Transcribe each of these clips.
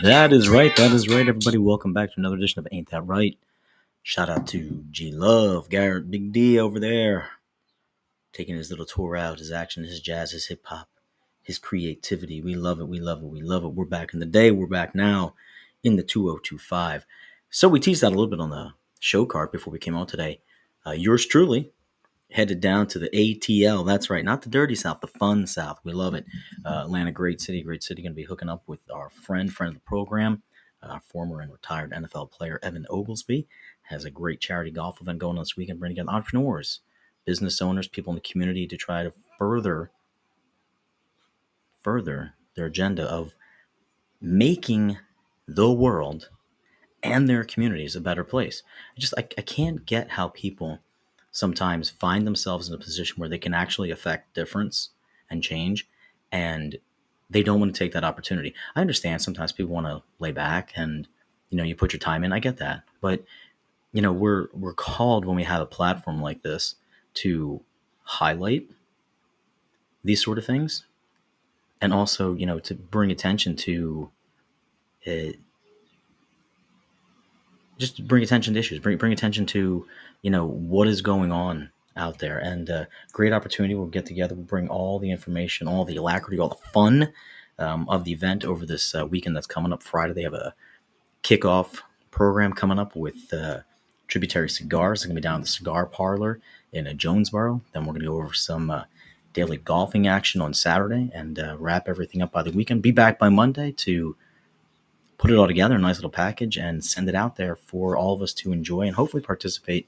That is right. That is right, everybody. Welcome back to another edition of Ain't That Right? Shout out to G Love, Garrett, Big D over there, taking his little tour out, his action, his jazz, his hip hop, his creativity. We love it. We love it. We love it. We're back in the day. We're back now in the 2025. So we teased out a little bit on the show card before we came on today. Yours truly headed down to the ATL. That's right, not the dirty South, the fun South. We love it. Atlanta, great city, great city. Going to be hooking up with our friend of the program, former and retired NFL player Evan Oglesby. Has a great charity golf event going on this weekend, bringing together entrepreneurs, business owners, people in the community to try to further their agenda of making the world and their communities a better place. I can't get how people sometimes find themselves in a position where they can actually affect difference and change, and they don't want to take that opportunity. I understand sometimes people want to lay back and you put your time in. I get that, but we're called when we have a platform like this to highlight these sort of things, and also to bring attention to uh, just bring attention to issues, bring attention to what is going on out there, and great opportunity. We'll get together, we'll bring all the information, all the alacrity, all the fun of the event over this weekend that's coming up. Friday they have a kickoff program coming up with Tributary Cigars. They're going to be down in the cigar parlor in Jonesboro. Then we're going to go over some daily golfing action on Saturday and wrap everything up by the weekend. Be back by Monday to put it all together in a nice little package and send it out there for all of us to enjoy and hopefully participate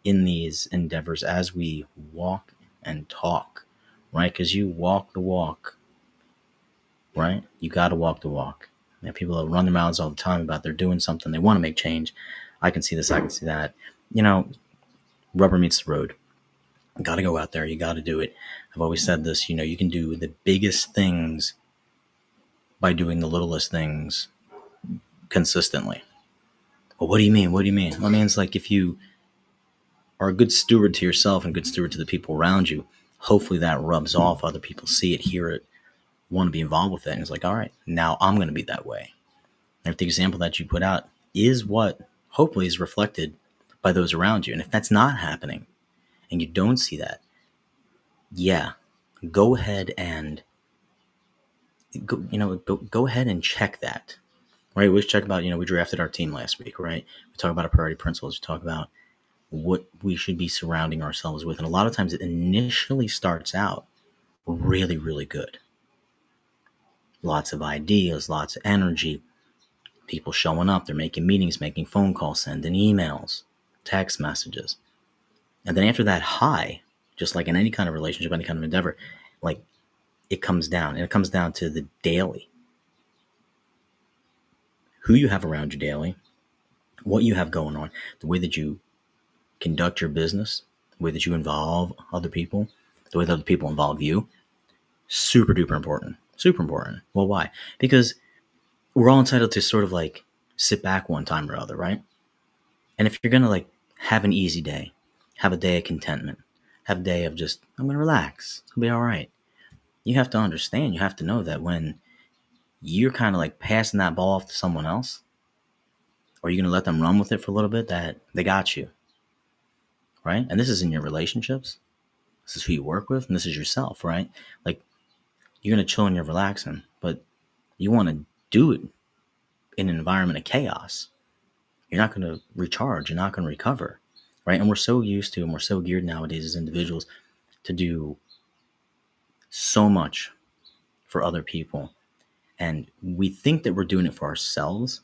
in these endeavors as we walk and talk, right? Because you walk the walk, right? You got to walk the walk. And people that run their mouths all the time about they're doing something, they want to make change. I can see this, I can see that. Rubber meets the road. You got to go out there. You got to do it. I've always said this, you can do the biggest things by doing the littlest things consistently. Well, what do you mean? What do you mean? Well, I mean, it's like if you are a good steward to yourself and good steward to the people around you, hopefully that rubs off. Other people see it, hear it, want to be involved with it. And it's like, all right, now I'm going to be that way. And if the example that you put out is what hopefully is reflected by those around you. And if that's not happening and you don't see that, yeah, go ahead and go ahead and check that. Right? We check about, we drafted our team last week, right? We talk about our priority principles. We talk about what we should be surrounding ourselves with. And a lot of times it initially starts out really, really good. Lots of ideas, lots of energy, people showing up, they're making meetings, making phone calls, sending emails, text messages. And then after that high, just like in any kind of relationship, any kind of endeavor, like it comes down, and it comes down to the daily. Who you have around you daily, what you have going on, the way that you conduct your business, the way that you involve other people, the way that other people involve you, super duper important. Super important. Well, why? Because we're all entitled to sort of like sit back one time or other, right? And if you're going to like have an easy day, have a day of contentment, have a day of just, I'm going to relax, it'll be all right. You have to understand, you have to know that when you're kind of like passing that ball off to someone else, or you're going to let them run with it for a little bit, that they got you, right? And this is in your relationships. This is who you work with, and this is yourself, right? Like, you're going to chill and you're relaxing, but you want to do it in an environment of chaos. You're not going to recharge. You're not going to recover, right? And we're so used to, and we're so geared nowadays as individuals to do so much for other people. And we think that we're doing it for ourselves,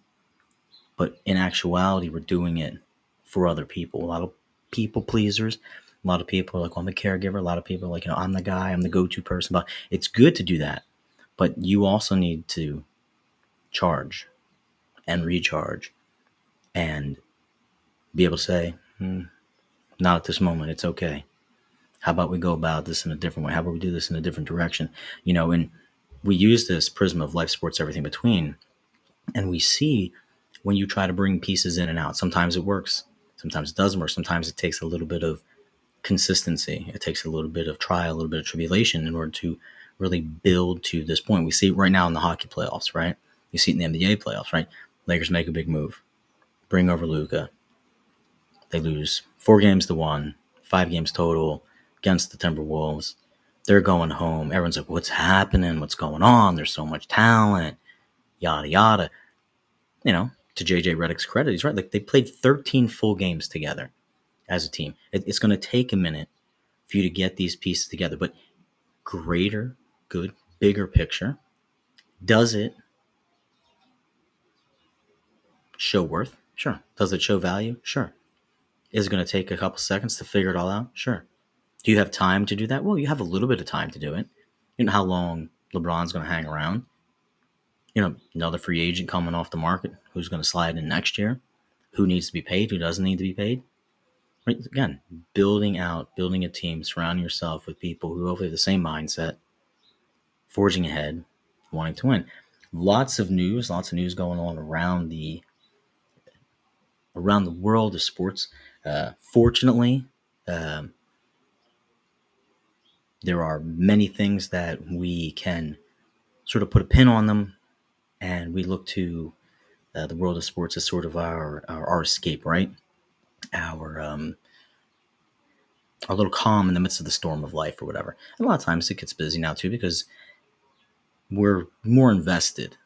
but in actuality, we're doing it for other people. A lot of people pleasers. A lot of people are like, well, I'm a caregiver. A lot of people are like, I'm the guy, I'm the go-to person. But it's good to do that. But you also need to charge and recharge and be able to say, not at this moment. It's okay. How about we go about this in a different way? How about we do this in a different direction? And we use this prism of life, sports, everything between. And we see when you try to bring pieces in and out, sometimes it works. Sometimes it doesn't work. Sometimes it takes a little bit of consistency. It takes a little bit of trial, a little bit of tribulation in order to really build to this point. We see it right now in the hockey playoffs, right? You see it in the NBA playoffs, right? Lakers make a big move, bring over Luka. They lose 4-1, 5 games total against the Timberwolves. They're going home. Everyone's like, what's happening? What's going on? There's so much talent, yada, yada. To JJ Redick's credit, he's right. Like, they played 13 full games together as a team. It's going to take a minute for you to get these pieces together, but greater, good, bigger picture. Does it show worth? Sure. Does it show value? Sure. Is it going to take a couple seconds to figure it all out? Sure. Do you have time to do that? Well, you have a little bit of time to do it. You know how long LeBron's going to hang around. Another free agent coming off the market. Who's going to slide in next year? Who needs to be paid? Who doesn't need to be paid? Right? Again, building a team, surrounding yourself with people who hopefully have the same mindset, forging ahead, wanting to win. Lots of news going on around the world of sports. Fortunately, there are many things that we can sort of put a pin on them, and we look to the world of sports as sort of our escape, right? Our little calm in the midst of the storm of life or whatever. And a lot of times it gets busy now too because we're more invested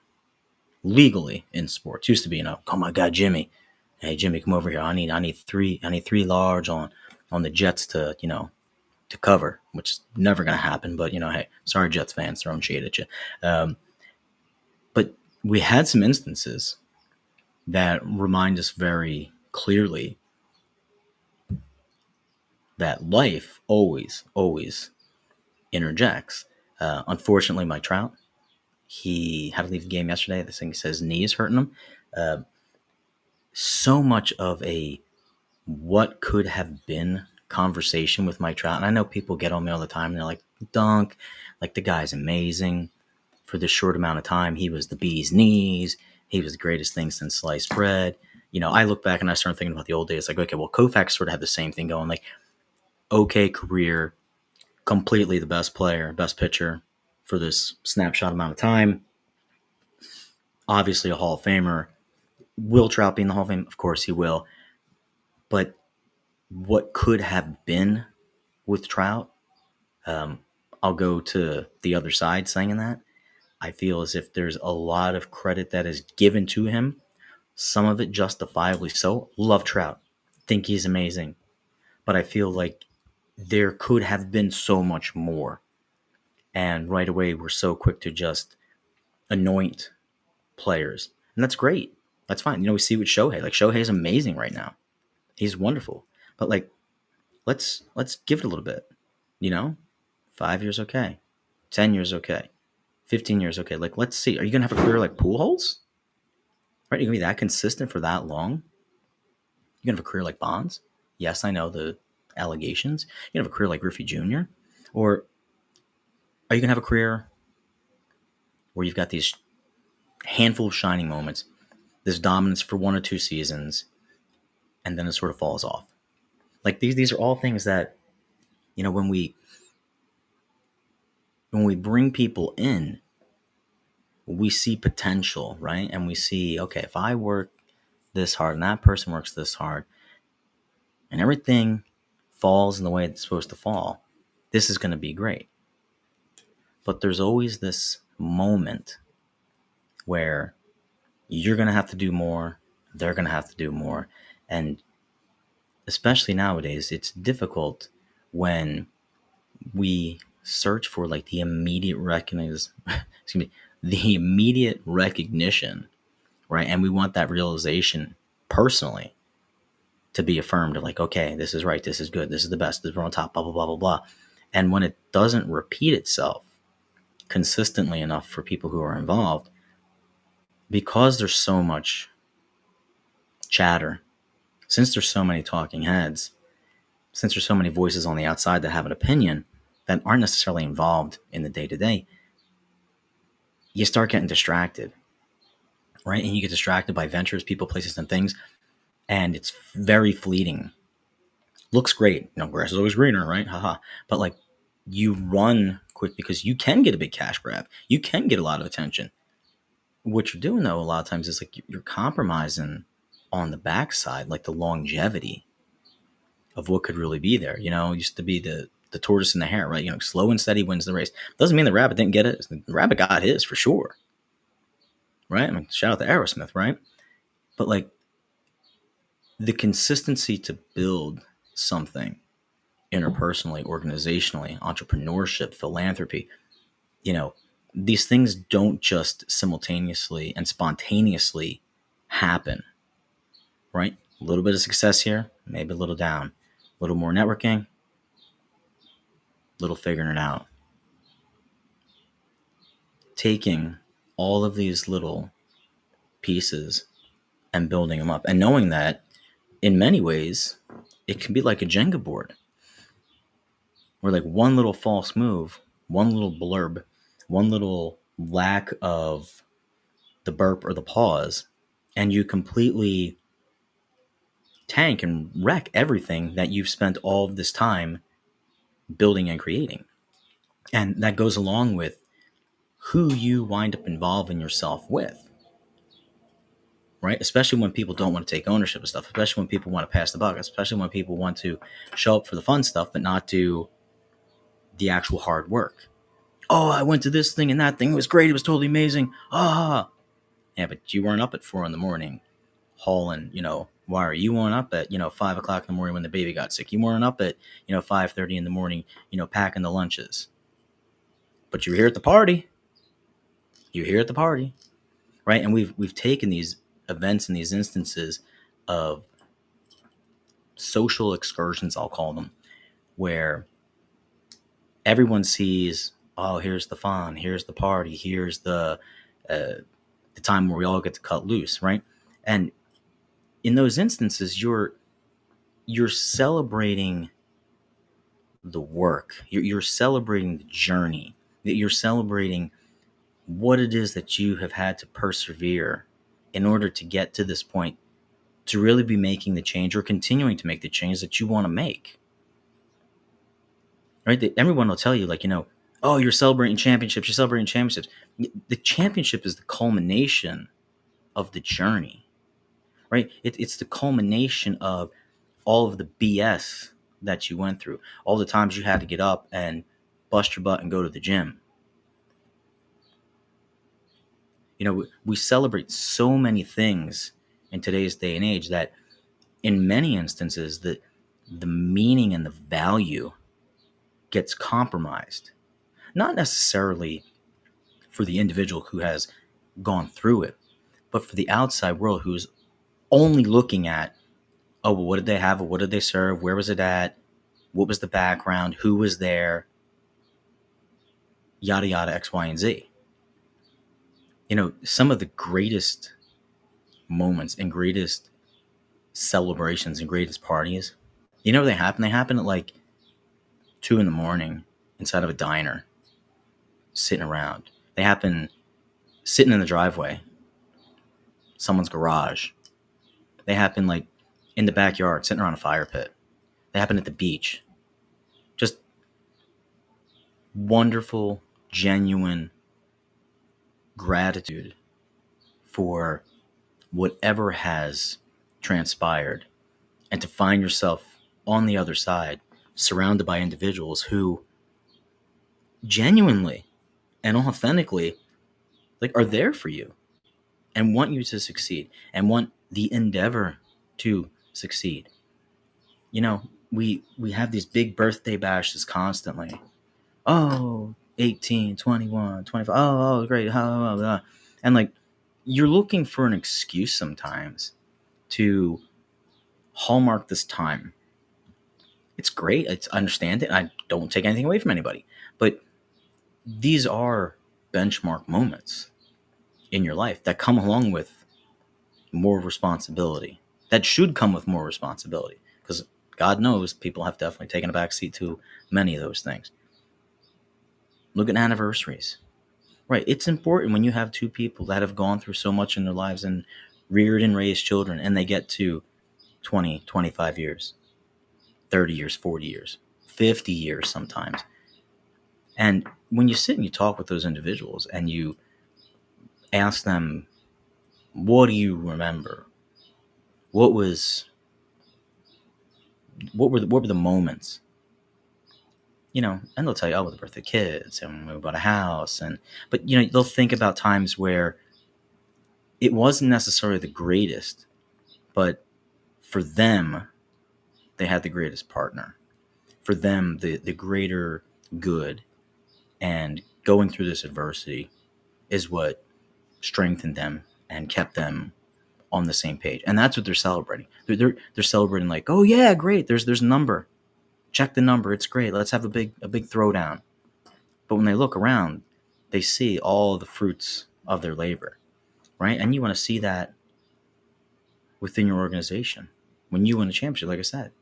legally in sports. Used to be, oh my God, Jimmy. Hey Jimmy, come over here. I need three large on the Jets to cover, which is never gonna happen. But hey, sorry Jets fans throwing shade at you. But we had some instances that remind us very clearly that life always interjects. Unfortunately, Mike Trout, he had to leave the game yesterday. This thing says knee is hurting him. So much of a what could have been conversation with Mike Trout. And I know people get on me all the time and they're like, Dunk, like the guy's amazing. For this short amount of time, he was the bee's knees. He was the greatest thing since sliced bread. I look back and I start thinking about the old days. Like, okay, well, Koufax sort of had the same thing going. Like, okay, career, completely the best player, best pitcher for this snapshot amount of time. Obviously a Hall of Famer. Will Trout be in the Hall of Fame? Of course he will. But what could have been with Trout, I'll go to the other side saying that. I feel as if there's a lot of credit that is given to him. Some of it justifiably so. Love Trout. Think he's amazing. But I feel like there could have been so much more. And right away, we're so quick to just anoint players. And that's great. That's fine. We see with Shohei. Like, Shohei's amazing right now. He's wonderful. But, like, let's give it a little bit. 5 years, okay. 10 years, okay. 15 years, okay. Like, let's see. Are you going to have a career like Pujols? Right? You're going to be that consistent for that long? You're going to have a career like Bonds? Yes, I know the allegations. You're going to have a career like Griffey Jr.? Or are you going to have a career where you've got these handful of shining moments, this dominance for 1 or 2 seasons, and then it sort of falls off? Like, these are all things that, when we bring people in, we see potential, right? And we see, okay, if I work this hard and that person works this hard and everything falls in the way it's supposed to fall, this is going to be great. But there's always this moment where you're going to have to do more, they're going to have to do more. And especially nowadays, it's difficult when we search for like the immediate the immediate recognition, right? And we want that realization personally to be affirmed of like, okay, this is right, this is good, this is the best, this is on top, blah, blah, blah, blah, blah. And when it doesn't repeat itself consistently enough for people who are involved, because there's so much chatter, since there's so many talking heads, since there's so many voices on the outside that have an opinion that aren't necessarily involved in the day-to-day, you start getting distracted, right? And you get distracted by ventures, people, places, and things, and it's very fleeting. Looks great. Grass is always greener, right? Haha. But like, you run quick because you can get a big cash grab. You can get a lot of attention. what you're doing though, a lot of times is like you're compromising on the backside, like the longevity of what could really be there. It used to be the tortoise and the hare, right? Slow and steady wins the race. Doesn't mean the rabbit didn't get it. The rabbit got his for sure, right? I mean, shout out to Aerosmith, right? But like the consistency to build something interpersonally, organizationally, entrepreneurship, philanthropy, these things don't just simultaneously and spontaneously happen, right? A little bit of success here, maybe a little down, a little more networking, a little figuring it out. Taking all of these little pieces and building them up, and knowing that in many ways it can be like a Jenga board, where like one little false move, one little blurb, one little lack of the burp or the pause, and you completely tank and wreck everything that you've spent all of this time building and creating. And that goes along with who you wind up involving yourself with, right? Especially when people don't want to take ownership of stuff, especially when people want to pass the buck, especially when people want to show up for the fun stuff but not do the actual hard work. Oh, I went to this thing and that thing. It was great. It was totally amazing. Ah. Yeah, but you weren't up at 4 a.m. hauling, wire. You weren't up at, 5 o'clock in the morning when the baby got sick. You weren't up at, 5:30 in the morning, packing the lunches. But you're here at the party. You're here at the party, right? And we've taken these events and these instances of social excursions, I'll call them, where everyone sees, oh, here's the fun, here's the party, here's the time where we all get to cut loose, right? And in those instances, you're celebrating the work, you're celebrating the journey, that you're celebrating what it is that you have had to persevere in order to get to this point, to really be making the change or continuing to make the change that you want to make. Right? Everyone will tell you, like, oh, you're celebrating championships. You're celebrating championships. The championship is the culmination of the journey, right? It's the culmination of all of the BS that you went through, all the times you had to get up and bust your butt and go to the gym. We celebrate so many things in today's day and age that in many instances the meaning and the value gets compromised. Not necessarily for the individual who has gone through it, but for the outside world who's only looking at, oh, well, what did they have? What did they serve? Where was it at? What was the background? Who was there? Yada, yada, X, Y, and Z. Some of the greatest moments and greatest celebrations and greatest parties, they happen? They happen at like 2 a.m. inside of a diner, sitting around. They happen sitting in the driveway, someone's garage. They happen like in the backyard, sitting around a fire pit. They happen at the beach. Just wonderful, genuine gratitude for whatever has transpired, and to find yourself on the other side, surrounded by individuals who genuinely and authentically are there for you and want you to succeed and want the endeavor to succeed. We have these big birthday bashes constantly. Oh, 18, 21, 25. Oh, great. And you're looking for an excuse sometimes to hallmark this time. It's great. I understand it. I don't take anything away from anybody. But these are benchmark moments in your life that come along with more responsibility. That should come with more responsibility, because God knows people have definitely taken a backseat to many of those things. Look at anniversaries. Right. It's important when you have two people that have gone through so much in their lives and reared and raised children, and they get to 20, 25 years, 30 years, 40 years, 50 years sometimes. And when you sit and you talk with those individuals and you Ask them, what do you remember? What were the moments? And they'll tell you, oh, the birth of the kids, and we bought a house, but they'll think about times where it wasn't necessarily the greatest, but for them, they had the greatest partner. For them, the greater good, and going through this adversity is what strengthened them and kept them on the same page. And that's what they're celebrating. They're celebrating like, oh yeah, great. There's a number. Check the number. It's great. Let's have a big throwdown. But when they look around, they see all the fruits of their labor, right? And you want to see that within your organization. When you win a championship, like I said,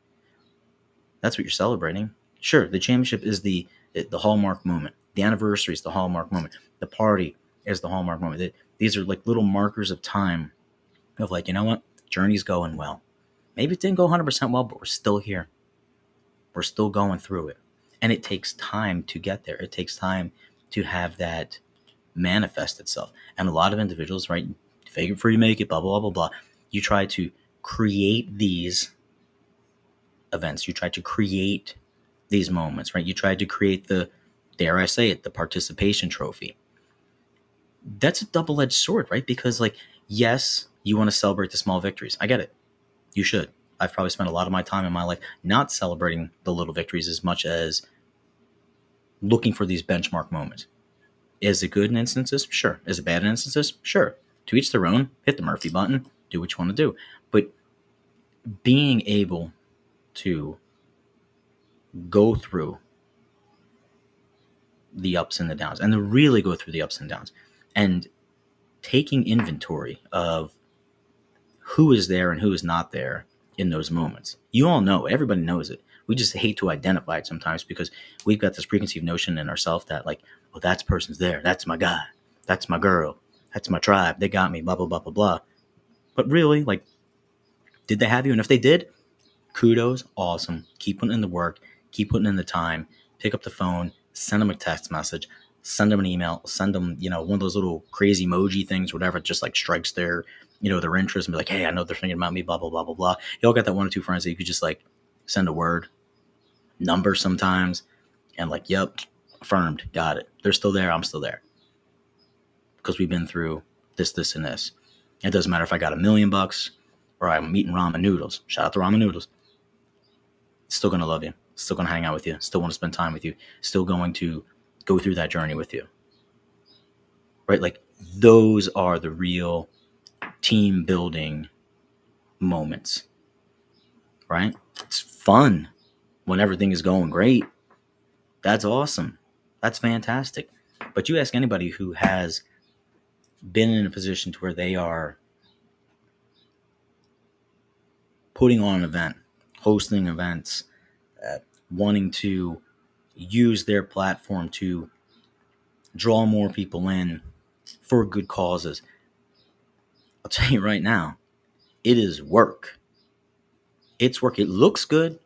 that's what you're celebrating. Sure, the championship is the hallmark moment. The anniversary is the hallmark moment. The party is the hallmark moment. These are like little markers of time of like, you know what? Journey's going well. Maybe it didn't go 100% well, but we're still here. We're still going through it. And it takes time to get there. It takes time to have that manifest itself. And a lot of individuals, right, fake it before you make it, blah, blah, blah, blah, blah. You try to create these events. You try to create these moments, right? You try to create the, dare I say it, the participation trophy. That's a double-edged sword, right? Because like, yes, you want to celebrate the small victories. I get it. You should. I've probably spent a lot of my time in my life not celebrating the little victories as much as looking for these benchmark moments. Is it good in instances? Sure. Is it bad in instances? Sure. To each their own. Hit the Murphy button. Do what you want to do. But being able to go through the ups and the downs, and to really go through the ups and downs, and taking inventory of who is there and who is not there in those moments. You all know, everybody knows it. We just hate to identify it sometimes because we've got this preconceived notion in ourselves that like, oh, that person's there. That's my guy. That's my girl. That's my tribe. They got me, blah, blah, blah, blah, blah. But really, like, did they have you? And if they did, kudos, awesome. Keep putting in the work. Keep putting in the time. Pick up the phone. Send them a text message. Send them an email. Send them, one of those little crazy emoji things, whatever. It just like strikes their interest and be like, hey, I know they're thinking about me, blah, blah, blah, blah, blah. You all got that one or two friends that you could just like send a word, number sometimes, and like, yep, affirmed, got it. They're still there. I'm still there. Because we've been through this, and this. It doesn't matter if I got $1 million or I'm eating ramen noodles. Shout out to ramen noodles. Still going to love you. Still going to hang out with you. Still want to spend time with you. Still going to go through that journey with you. Right? Like, those are the real team building moments. Right? It's fun when everything is going great. That's awesome. That's fantastic. But you ask anybody who has been in a position to where they are putting on an event, hosting events, wanting to use their platform to draw more people in for good causes. I'll tell you right now, it is work. It's work. It looks good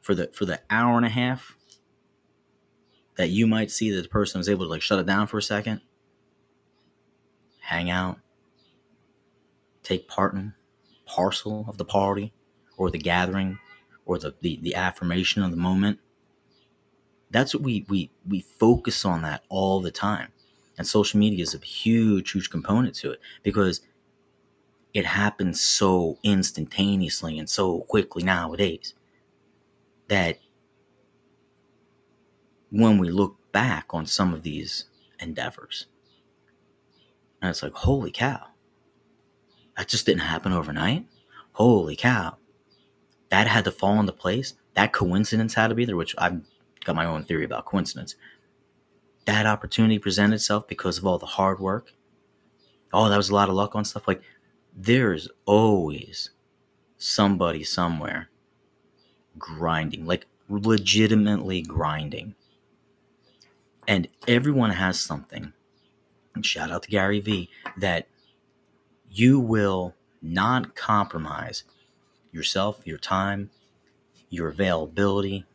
for the hour and a half that you might see that the person was able to like shut it down for a second, hang out, take part in parcel of the party or the gathering or the affirmation of the moment. That's what we focus on, that all the time. And social media is a huge component to it because it happens so instantaneously and so quickly nowadays that when we look back on some of these endeavors, and it's like, holy cow, that just didn't happen overnight. Holy cow, that had to fall into place. That coincidence had to be there, which I've got my own theory about coincidence. That opportunity presented itself because of all the hard work. Oh, that was a lot of luck on stuff. Like, there's always somebody somewhere grinding, like legitimately grinding. And everyone has something, and shout out to Gary Vee, that you will not compromise yourself, your time, your availability,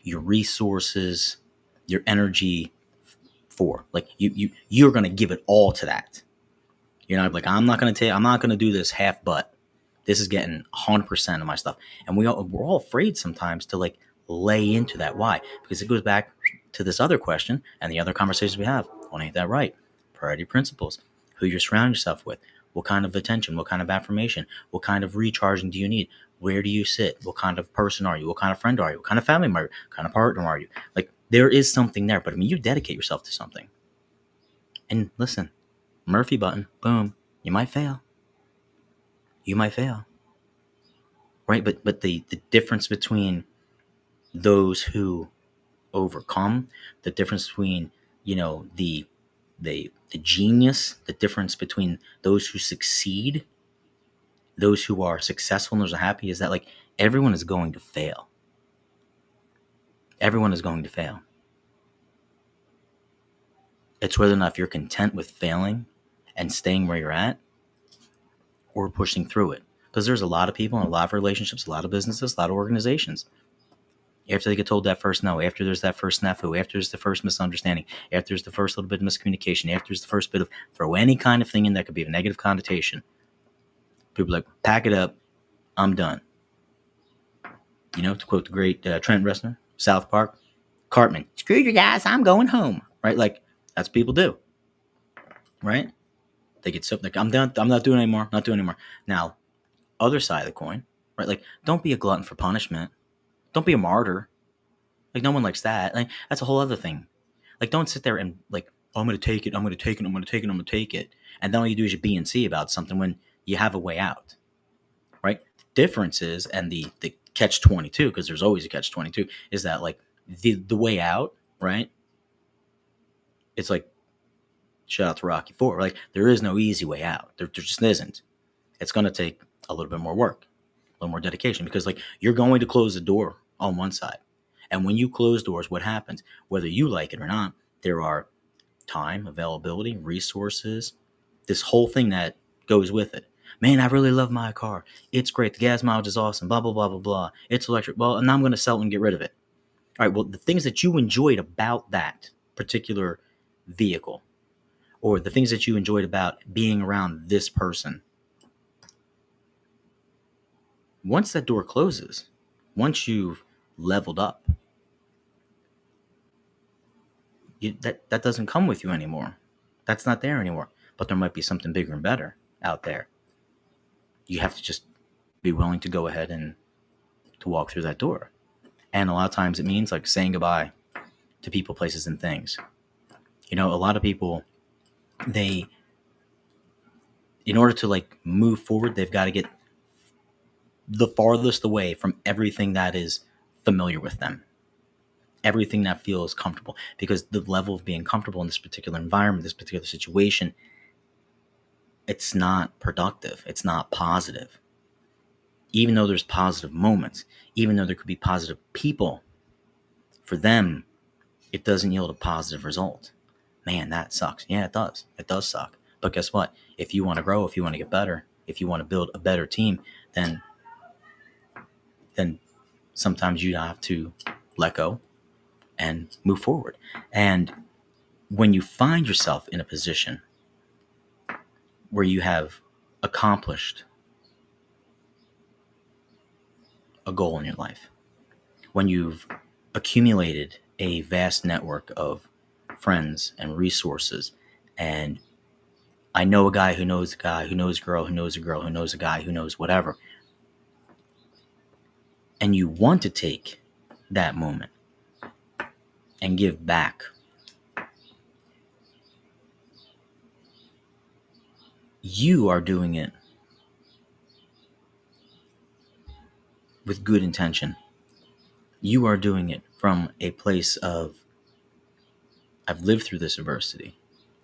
your resources, your energy for. Like you're gonna give it all to that. You're not like, I'm not gonna do this half butt. This is getting 100% of my stuff. And we're all afraid sometimes to like lay into that. Why? Because it goes back to this other question and the other conversations we have. Well, ain't that right? Priority principles. Who you surround yourself with. What kind of attention? What kind of affirmation? What kind of recharging do you need? Where do you sit? What kind of person are you? What kind of friend are you? What kind of family member? What kind of partner are you? Like, there is something there. But I mean, you dedicate yourself to something. And listen, Murphy button, boom, you might fail. You might fail. Right? But the difference between those who overcome, the difference between, the genius, the difference between those who succeed, those who are successful and those who are happy, is that like everyone is going to fail. Everyone is going to fail. It's whether or not if you're content with failing and staying where you're at or pushing through it. Because there's a lot of people in a lot of relationships, a lot of businesses, a lot of organizations. After they get told that first no, after there's that first snafu, after there's the first misunderstanding, after there's the first little bit of miscommunication, after there's the first bit of throw any kind of thing in that could be a negative connotation, people are like, pack it up, I'm done. To quote the great Trent Reznor, South Park, Cartman, screw you guys, I'm going home. Right? Like, that's what people do. Right? They get so like, I'm done, I'm not doing it anymore, not doing it anymore. Now, other side of the coin, right? Like, don't be a glutton for punishment. Don't be a martyr. Like, no one likes that. Like, that's a whole other thing. Like, don't sit there and like, oh, I'm going to take it. I'm going to take it. I'm going to take it. I'm going to take it. And then all you do is you B and C about something when you have a way out, right? The difference is, and the catch 22, because there's always a catch 22, is that like the way out, right? It's like, shout out to Rocky IV. Like, there is no easy way out. There just isn't. It's going to take a little bit more work, a little more dedication, because like you're going to close the door on one side. And when you close doors, what happens? Whether you like it or not, there are time, availability, resources, this whole thing that goes with it. Man, I really love my car. It's great. The gas mileage is awesome. Blah, blah, blah, blah, blah. It's electric. Well, and now I'm going to sell it and get rid of it. All right. Well, the things that you enjoyed about that particular vehicle, or the things that you enjoyed about being around this person, once that door closes, once you've leveled up, that doesn't come with you anymore. That's not there anymore. But there might be something bigger and better out there. You have to just be willing to go ahead and to walk through that door. And a lot of times it means like saying goodbye to people, places, and things. A lot of people, in order to like move forward, they've got to get the farthest away from everything that is familiar with them. Everything that feels comfortable, because the level of being comfortable in this particular environment, this particular situation, it's not productive. It's not positive. Even though there's positive moments, even though there could be positive people, for them, it doesn't yield a positive result. Man, that sucks. Yeah, it does. It does suck. But guess what? If you want to grow, if you want to get better, if you want to build a better team, then sometimes you have to let go and move forward. And when you find yourself in a position where you have accomplished a goal in your life, when you've accumulated a vast network of friends and resources, and I know a guy who knows a guy who knows a girl who knows a girl who knows a guy who knows whatever, and you want to take that moment and give back, you are doing it with good intention. You are doing it from a place of, I've lived through this adversity.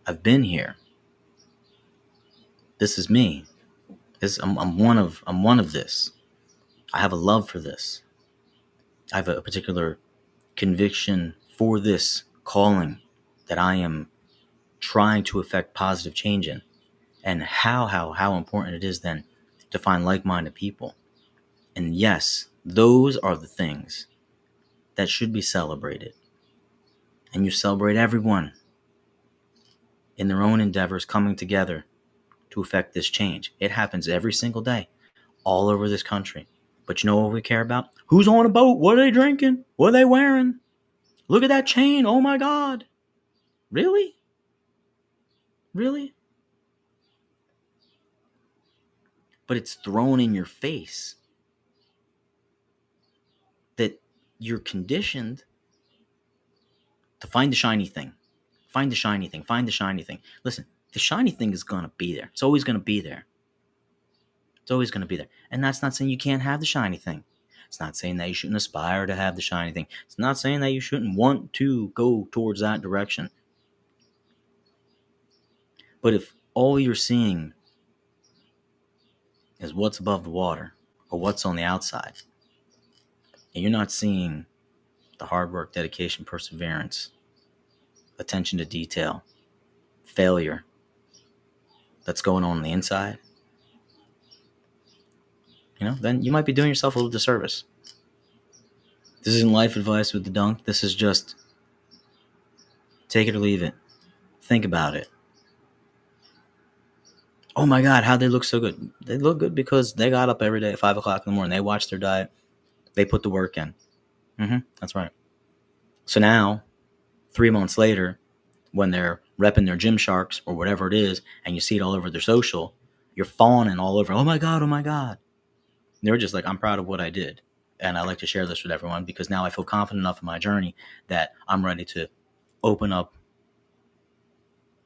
I've been here. This is me. I'm one of this. I have a love for this. I have a particular conviction for this calling that I am trying to affect positive change in. And how important it is then to find like-minded people. And yes, those are the things that should be celebrated. And you celebrate everyone. in their own endeavors coming together to affect this change. It happens every single day, all over this country. But you know what we care about? Who's on a boat? What are they drinking? What are they wearing? Look at that chain. Oh my God. Really? Really? But it's thrown in your face that you're conditioned to find the shiny thing. Find the shiny thing. Find the shiny thing. Listen, the shiny thing is going to be there. It's always going to be there. It's always going to be there. And that's not saying you can't have the shiny thing. It's not saying that you shouldn't aspire to have the shiny thing. It's not saying that you shouldn't want to go towards that direction. But if all you're seeing is what's above the water or what's on the outside, and you're not seeing the hard work, dedication, perseverance, attention to detail, failure that's going on the inside, then you might be doing yourself a little disservice. This isn't life advice with the dunk. This is just take it or leave it. Think about it. Oh my God, how'd they look so good? They look good because they got up every day at 5 o'clock in the morning. They watched their diet. They put the work in. That's right. So now, 3 months later, when they're repping their Gymsharks or whatever it is, and you see it all over their social, you're fawning all over. Oh my God, oh my God. And they're just like, I'm proud of what I did. And I like to share this with everyone because now I feel confident enough in my journey that I'm ready to open up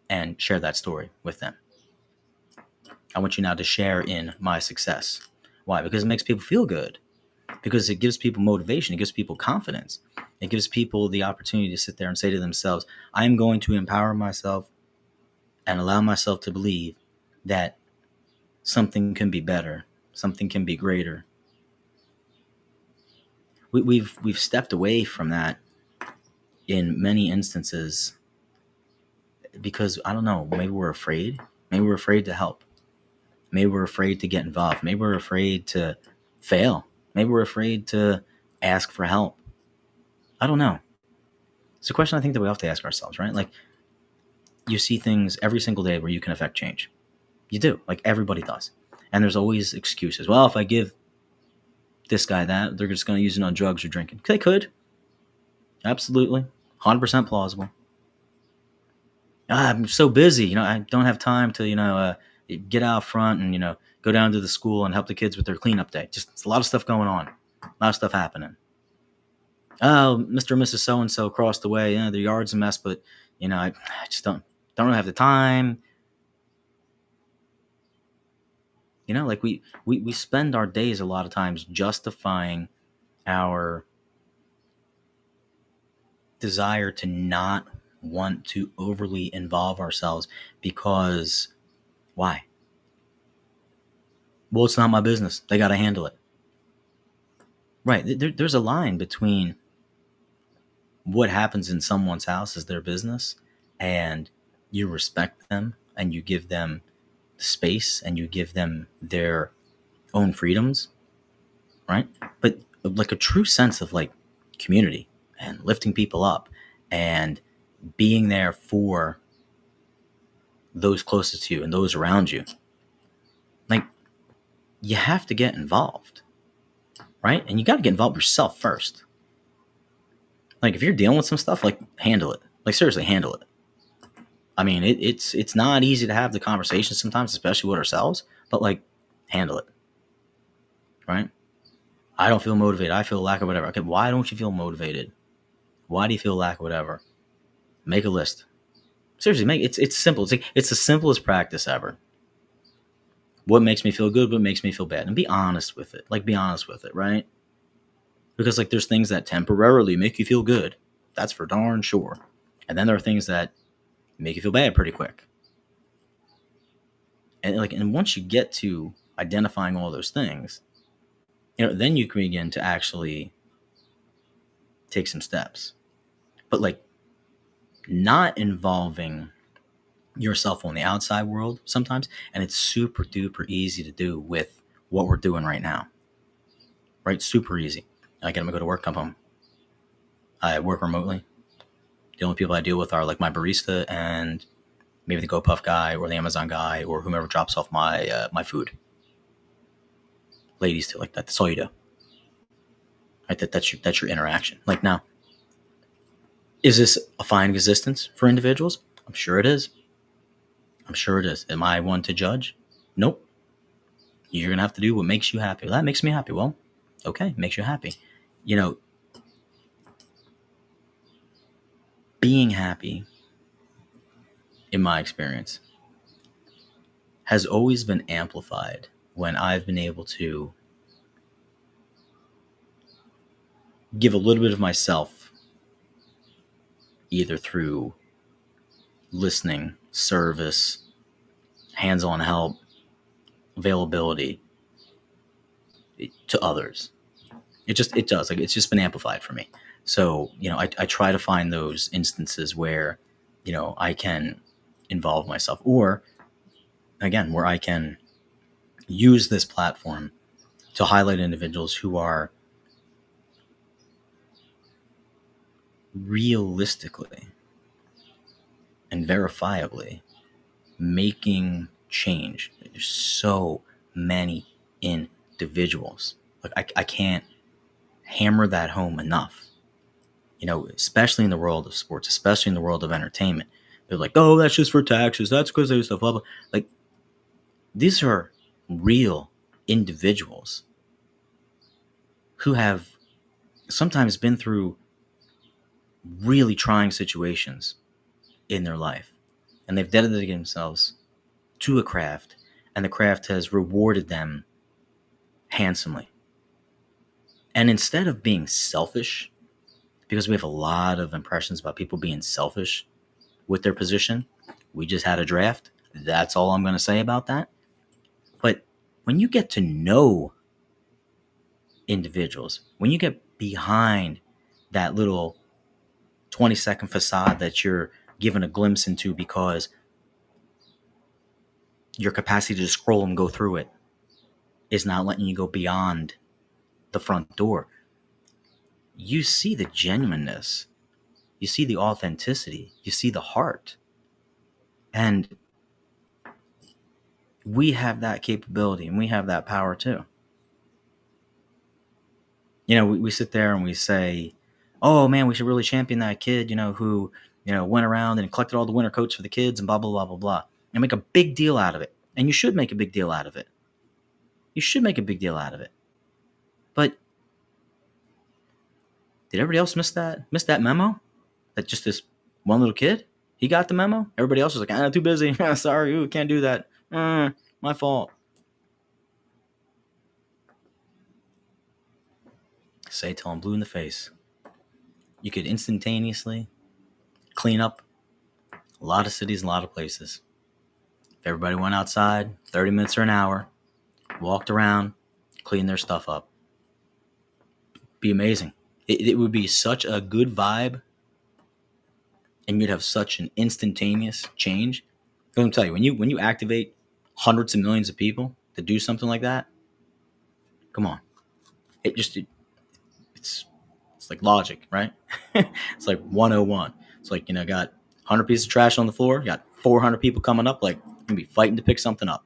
and share that story with them. I want you now to share in my success. Why? Because it makes people feel good. Because it gives people motivation. It gives people confidence. It gives people the opportunity to sit there and say to themselves, I'm going to empower myself and allow myself to believe that something can be better. Something can be greater. We've stepped away from that in many instances because, I don't know, maybe we're afraid. Maybe we're afraid to help. Maybe we're afraid to get involved. Maybe we're afraid to fail. Maybe we're afraid to ask for help. I don't know. It's a question I think that we have to ask ourselves, right? Like, you see things every single day where you can affect change. You do. Like, everybody does. And there's always excuses. Well, if I give this guy that, they're just going to use it on drugs or drinking. They could. Absolutely. 100% plausible. I'm so busy. I don't have time to, get out front and, go down to the school and help the kids with their cleanup day. Just it's a lot of stuff going on. A lot of stuff happening. Oh, Mr. and Mrs. So-and-so across the way. Their yard's a mess, but, I just don't really have the time. Like we spend our days a lot of times justifying our desire to not want to overly involve ourselves because why? Well, it's not my business. They got to handle it. Right. There's a line between what happens in someone's house is their business and you respect them and you give them space and you give them their own freedoms, right? But like a true sense of like community and lifting people up and being there for those closest to you and those around you. Like, you have to get involved, right? And you got to get involved yourself first. Like, if you're dealing with some stuff, like, handle it. Like, seriously, handle it. I mean, it's not easy to have the conversation sometimes, especially with ourselves, but like, handle it, right? I don't feel motivated. I feel lack of whatever. Okay, why don't you feel motivated? Why do you feel lack of whatever? Make a list. Seriously, it's simple. It's the simplest practice ever. What makes me feel good? What makes me feel bad? And be honest with it. Like, be honest with it, right? Because like, there's things that temporarily make you feel good. That's for darn sure. And then there are things that make you feel bad pretty quick. And once you get to identifying all those things, then you can begin to actually take some steps. But like, not involving yourself on the outside world sometimes, and it's super duper easy to do with what we're doing right now, right? Super easy. I'm gonna go to work, come home. I work remotely. The only people I deal with are like my barista and maybe the GoPuff guy or the Amazon guy or whomever drops off my food. Ladies too, like that. That's all you do. Right? That's your interaction. Like now, is this a fine existence for individuals? I'm sure it is. I'm sure it is. Am I one to judge? Nope. You're gonna have to do what makes you happy. Well, that makes me happy. Well, okay, makes you happy. You know, being happy, in my experience, has always been amplified when I've been able to give a little bit of myself, either through listening, service, hands-on help, availability to others. It does. Like, it's just been amplified for me. So, I try to find those instances where, I can involve myself, or again, where I can use this platform to highlight individuals who are realistically and verifiably making change. There's so many individuals. Like, I can't hammer that home enough. Especially in the world of sports, especially in the world of entertainment. They're like, oh, that's just for taxes. That's because there's stuff, blah, blah. Like, these are real individuals who have sometimes been through really trying situations in their life. And they've dedicated themselves to a craft, and the craft has rewarded them handsomely. And instead of being selfish, because we have a lot of impressions about people being selfish with their position, we just had a draft. That's all I'm going to say about that. But when you get to know individuals, when you get behind that little 20-second facade that you're given a glimpse into because your capacity to scroll and go through it is not letting you go beyond the front door, you see the genuineness, you see the authenticity, you see the heart. And we have that capability and we have that power too. We sit there and we say, oh man, we should really champion that kid, who, went around and collected all the winter coats for the kids and blah, blah, blah, blah, blah, and make a big deal out of it. And you should make a big deal out of it. You should make a big deal out of it. But did everybody else miss that memo? That just this one little kid, he got the memo? Everybody else was like, too busy. Sorry, ooh, can't do that. My fault. Say till I'm blue in the face. You could instantaneously clean up a lot of cities, a lot of places. If everybody went outside 30 minutes or an hour, walked around, cleaned their stuff up. Be amazing. It would be such a good vibe, and you'd have such an instantaneous change. Let me tell you, when you activate hundreds of millions of people to do something like that, come on. It's like logic, right? It's like 101. It's like, got 100 pieces of trash on the floor, you got 400 people coming up, like, you're gonna be fighting to pick something up.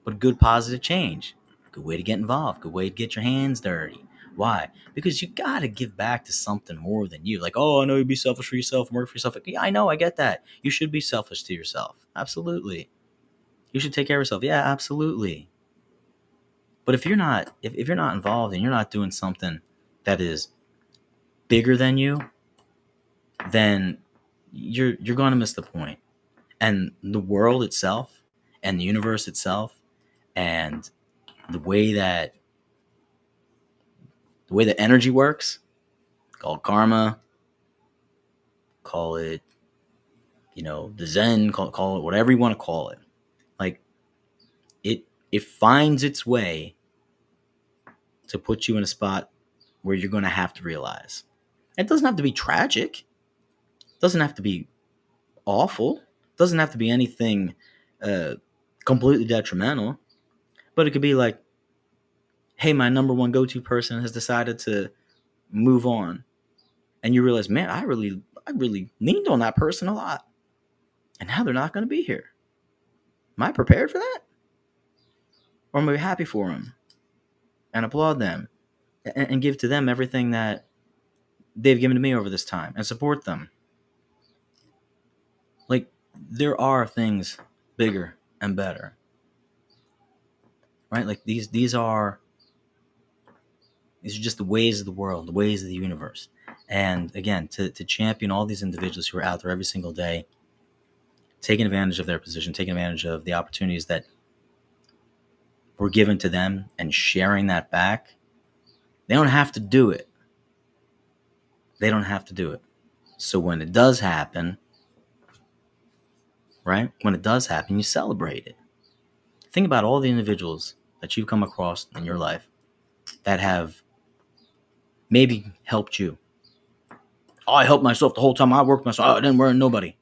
But good positive change. Good way to get involved. Good way to get your hands dirty. Why? Because you got to give back to something more than you. Like, oh, I know you be selfish for yourself and work for yourself. Like, yeah, I know, I get that. You should be selfish to yourself. Absolutely. You should take care of yourself. Yeah, absolutely. But if you're not involved and you're not doing something that is bigger than you, then you're going to miss the point. And the world itself and the universe itself and the way that energy works, call it karma, call it, the Zen, call it whatever you want to call it. Like, it finds its way to put you in a spot where you're going to have to realize. It doesn't have to be tragic. It doesn't have to be awful. It doesn't have to be anything completely detrimental. But it could be like, hey, my number one go-to person has decided to move on. And you realize, man, I really leaned on that person a lot. And now they're not going to be here. Am I prepared for that? Or am I happy for them and applaud them and give to them everything that they've given to me over this time and support them? Like, there are things bigger and better, right? Like these are just the ways of the world, the ways of the universe. And again, to champion all these individuals who are out there every single day, taking advantage of their position, taking advantage of the opportunities that were given to them and sharing that back, they don't have to do it. They don't have to do it. So when it does happen, right? When it does happen, you celebrate it. Think about all the individuals that you've come across in your life that have maybe helped you. Oh, I helped myself the whole time. I worked myself. Oh, I didn't worry nobody.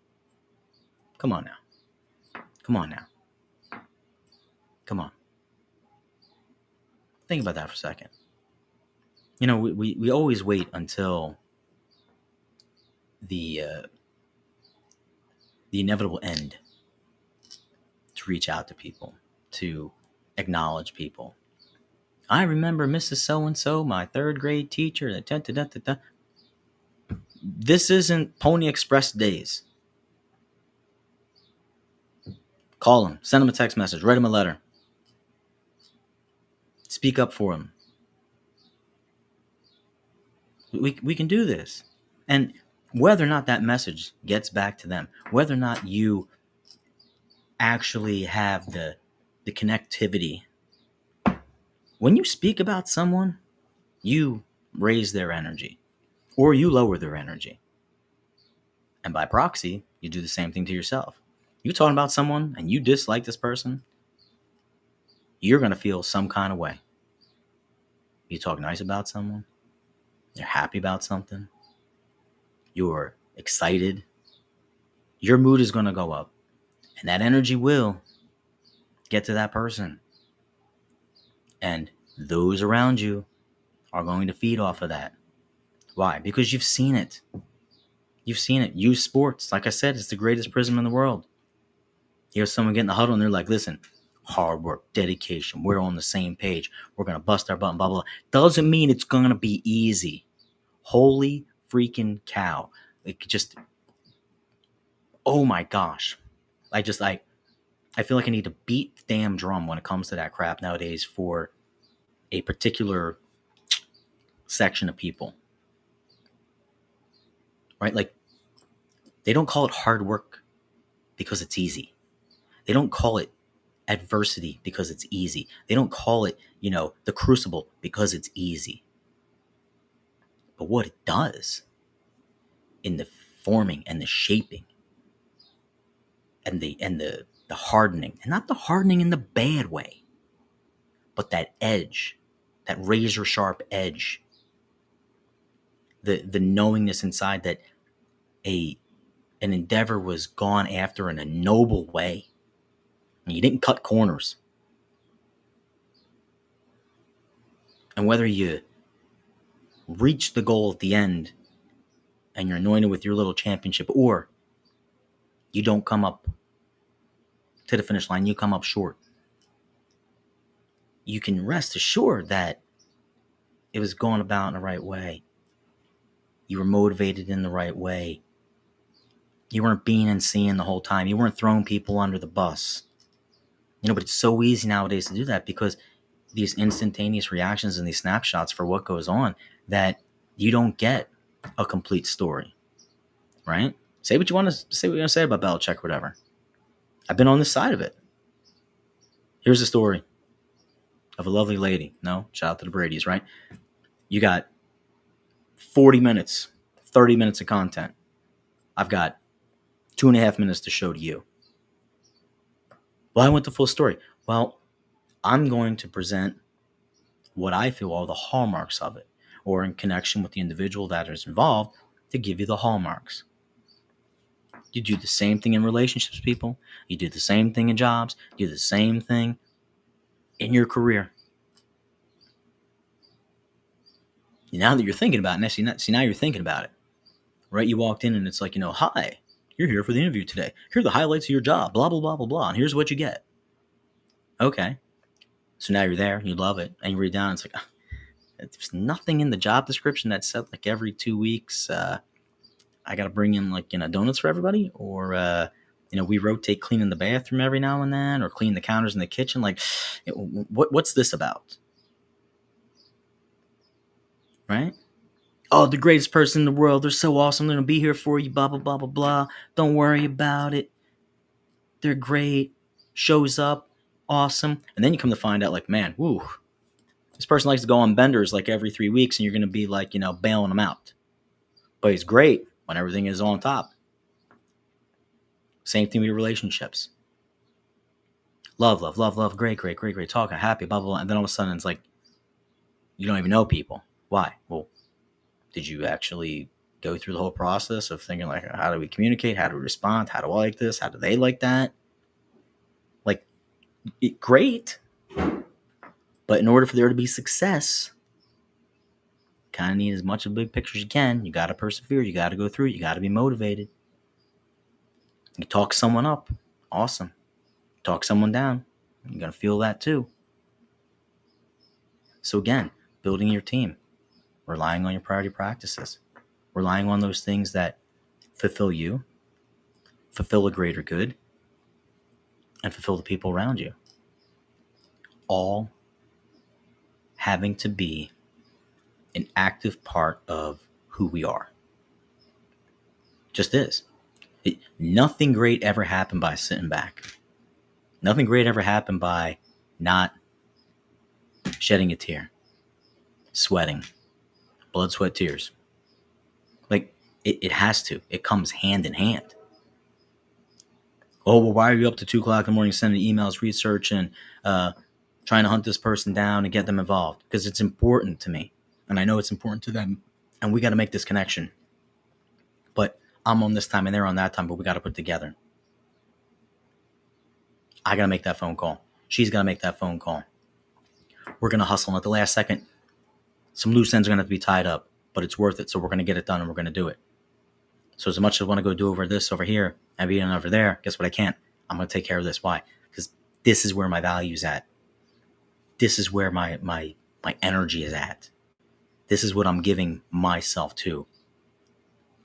Come on now. Come on now. Come on. Think about that for a second. You know, we always wait until the inevitable end to reach out to people, to acknowledge people. I remember Mrs. So-and-so, my third grade teacher. This isn't Pony Express days. Call them, send them a text message, write them a letter. Speak up for them. We can do this. And whether or not that message gets back to them, whether or not you actually have the connectivity, when you speak about someone, you raise their energy or you lower their energy. And by proxy, you do the same thing to yourself. You talking about someone and you dislike this person, you're going to feel some kind of way. You talk nice about someone, you're happy about something, you're excited, your mood is going to go up. And that energy will get to that person. And those around you are going to feed off of that. Why? Because you've seen it. You've seen it. Youth sports, like I said, it's the greatest prison in the world. You hear someone get in the huddle and they're like, listen, hard work, dedication, we're on the same page. We're going to bust our butt, blah, blah, blah. Doesn't mean it's going to be easy. Holy freaking cow. Like, just, oh my gosh. I feel like I need to beat the damn drum when it comes to that crap nowadays for a particular section of people. Right? Like, they don't call it hard work because it's easy. They don't call it adversity because it's easy. They don't call it, the crucible because it's easy. But what it does in the forming and the shaping and the hardening, and not the hardening in the bad way, but that edge, that razor sharp edge, the knowingness inside that an endeavor was gone after in a noble way. And you didn't cut corners. And whether you reach the goal at the end and you're anointed with your little championship, or you don't come up to the finish line, you come up short, you can rest assured that it was going about in the right way. You were motivated in the right way. You weren't being and seeing the whole time. You weren't throwing people under the bus. But it's so easy nowadays to do that because these instantaneous reactions and these snapshots for what goes on, that you don't get a complete story, right? Say what you want to say, about Belichick or whatever. I've been on this side of it. Here's a story of a lovely lady. No, shout out to the Brady's, right? You got 40 minutes, 30 minutes of content. I've got 2.5 minutes to show to you. Well, I want the full story. Well, I'm going to present what I feel are the hallmarks of it, or in connection with the individual that is involved, to give you the hallmarks. You do the same thing in relationships, people. You do the same thing in jobs. You do the same thing in your career. Now that you're thinking about it, now you're thinking about it, right? You walked in and it's like, hi, you're here for the interview today. Here are the highlights of your job, blah, blah, blah, blah, blah. And here's what you get. Okay. So now you're there, you love it, and you read down, it's like, there's nothing in the job description that said like every 2 weeks, I got to bring in like, donuts for everybody, or, we rotate cleaning the bathroom every now and then, or clean the counters in the kitchen. Like, what's this about? Right? Oh, the greatest person in the world. They're so awesome. They're going to be here for you, blah, blah, blah, blah, blah. Don't worry about it. They're great. Shows up. Awesome. And then you come to find out like, man, woo, this person likes to go on benders like every 3 weeks, and you're going to be like, bailing them out. But he's great when everything is on top. Same thing with your relationships. Love, love, love, love. Great, great, great, great. Talking, happy, blah, blah, blah. And then all of a sudden it's like, you don't even know people. Why? Well, did you actually go through the whole process of thinking like, how do we communicate? How do we respond? How do I like this? How do they like that? Like, great. But in order for there to be success, kind of need as much of a big picture as you can. You got to persevere. You got to go through it. You got to be motivated. You talk someone up. Awesome. Talk someone down. You're going to feel that too. So again, building your team, relying on your priority practices, relying on those things that fulfill you, fulfill a greater good, and fulfill the people around you. All having to be an active part of who we are. Just is. Nothing great ever happened by sitting back. Nothing great ever happened by not shedding a tear, sweating, blood, sweat, tears. Like, it has to. It comes hand in hand. Oh, well, why are you up to 2 o'clock in the morning sending emails, researching, trying to hunt this person down and get them involved? Because it's important to me, and I know it's important to them, and we got to make this connection. But I'm on this time and they're on that time, but we got to put together. I got to make that phone call. She's got to make that phone call. We're going to hustle, and at the last second, some loose ends are going to have to be tied up, but it's worth it. So we're going to get it done, and we're going to do it. So as much as I want to go do over this over here and be over there, guess what? I can't. I'm going to take care of this. Why? Because this is where my value's at. This is where my energy is at. This is what I'm giving myself to.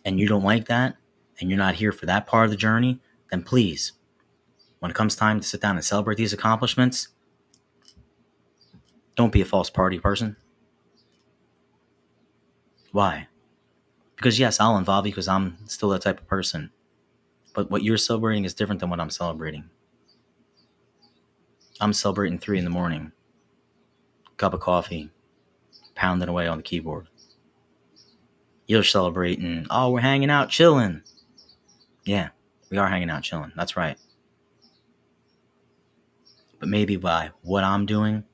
And you don't like that, and you're not here for that part of the journey, then please, when it comes time to sit down and celebrate these accomplishments, don't be a false party person. Why? Because yes, I'll involve you because I'm still that type of person. But what you're celebrating is different than what I'm celebrating. I'm celebrating 3 a.m, cup of coffee, pounding away on the keyboard. You're celebrating, oh, we're hanging out, chilling. Yeah, we are hanging out, chilling. That's right. But maybe by what I'm doing,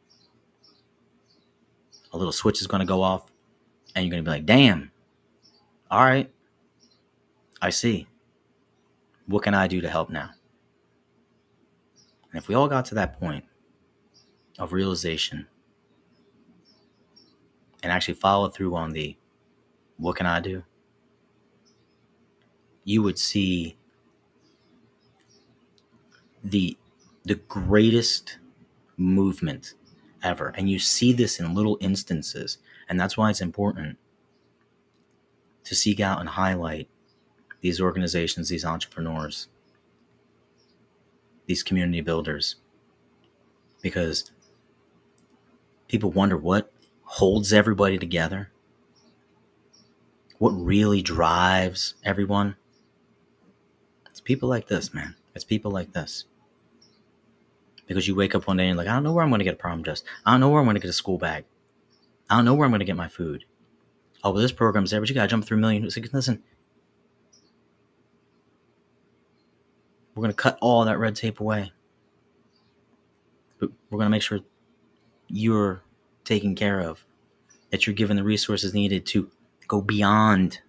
a little switch is going to go off, and you're going to be like, damn, all right, I see. What can I do to help now? And if we all got to that point of realization and actually follow through on the what can I do, you would see the greatest movement ever. And you see this in little instances. And that's why it's important to seek out and highlight these organizations, these entrepreneurs, these community builders. Because people wonder what holds everybody together, what really drives everyone. It's people like this, man. It's people like this. Because you wake up one day and you're like, I don't know where I'm going to get a prom dress. I don't know where I'm going to get a school bag. I don't know where I'm going to get my food. Oh, well, this program's there, but you got to jump through a million. It's like, listen, we're going to cut all that red tape away. But we're going to make sure you're taken care of, that you're given the resources needed to go beyond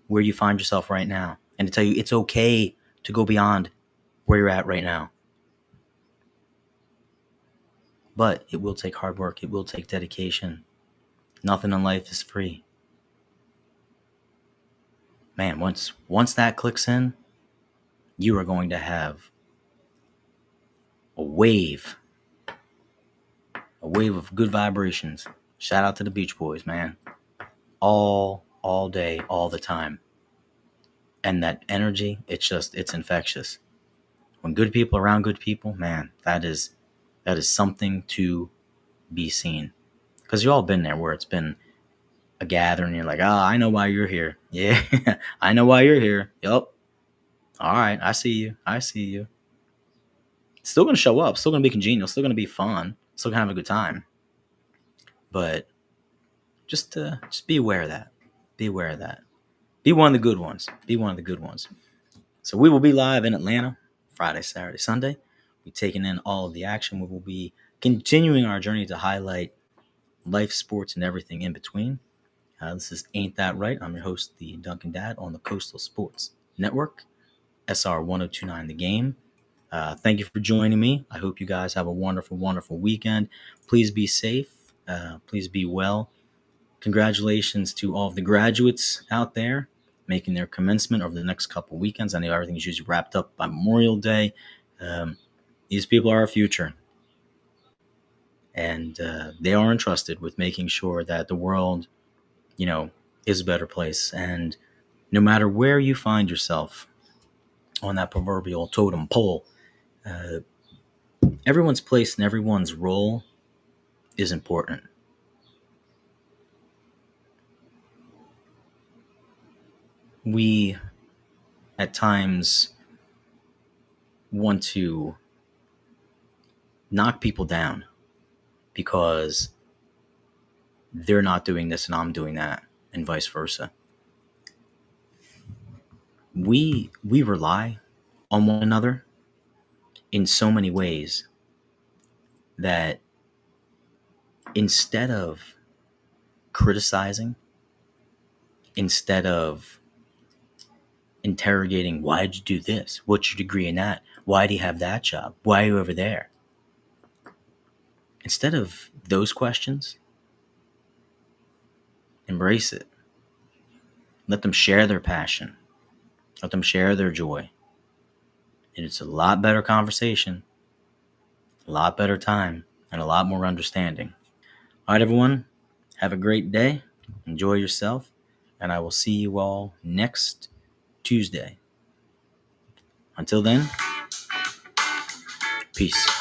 where you find yourself right now, and to tell you it's okay to go beyond where you're at right now. But it will take hard work. It will take dedication. Nothing in life is free. man, once that clicks in, you are going to have a wave of good vibrations. Shout out to the Beach Boys, man. All day, all the time. And that energy, it's infectious. When good people are around good people, man, that is something to be seen. Because you've all been there where it's been a gathering, you're like, I know why you're here. Yeah, I know why you're here. Yup. All right, I see you. Still gonna show up, still gonna be congenial, still gonna be fun, still gonna have a good time. But just be aware of that. Be aware of that. Be one of the good ones. Be one of the good ones. So we will be live in Atlanta Friday, Saturday, Sunday. We're taking in all of the action. We will be continuing our journey to highlight life, sports, and everything in between. This is Ain't That Right? I'm your host, the Duncan Dad, on the Coastal Sports Network, SR 1029 The Game. Thank you for joining me. I hope you guys have a wonderful, wonderful weekend. Please be safe. Please be well. Congratulations to all of the graduates out there making their commencement over the next couple weekends. I know everything's usually wrapped up by Memorial Day. These people are our future. And they are entrusted with making sure that the world, is a better place. And no matter where you find yourself on that proverbial totem pole, everyone's place and everyone's role is important. We, at times, want to knock people down because they're not doing this and I'm doing that, and vice versa. We rely on one another in so many ways that instead of criticizing, instead of interrogating, why did you do this? What's your degree in that? Why do you have that job? Why are you over there? Instead of those questions, embrace it. Let them share their passion. Let them share their joy. And it's a lot better conversation, a lot better time, and a lot more understanding. All right, everyone. Have a great day. Enjoy yourself. And I will see you all next Tuesday. Until then, peace.